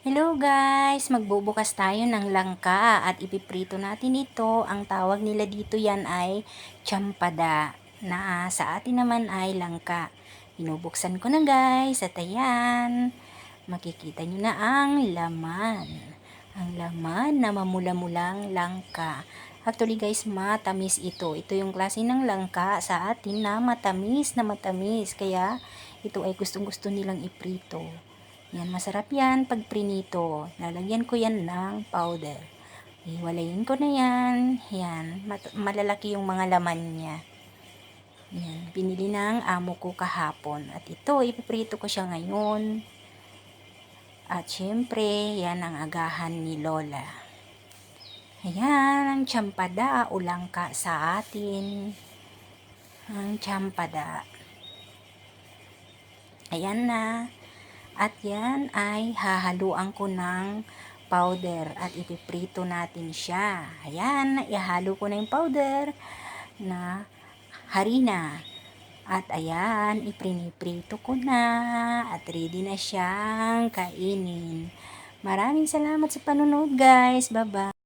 Hello guys! Magbubukas tayo ng langka at ipiprito natin ito. Ang tawag nila dito yan ay champada na sa atin naman ay langka. Binubuksan ko na guys at ayan. Makikita nyo na ang laman. Ang laman na mamula-mulang langka. Actually guys, matamis ito. Ito yung klase ng langka sa atin na matamis na matamis. Kaya ito ay gustong-gusto nilang iprito. Yan, masarap yan pag prinito. Lalagyan ko yan ng powder. Iwalayin ko na yan. Yan, malalaki yung mga laman niya. Yan, binili ng amo ko kahapon. At ito, ipiprito ko siya ngayon. At syempre, yan ang agahan ni Lola. Ayan, ang champada o langka sa atin. Ang champada. Ayan na. At yan ay hahaluan ko ng powder at ipiprito natin siya. Ayan, ihalo ko na yung powder na harina. At ayan, ipriniprito ko na at ready na siyang kainin. Maraming salamat sa panonood guys. Bye-bye.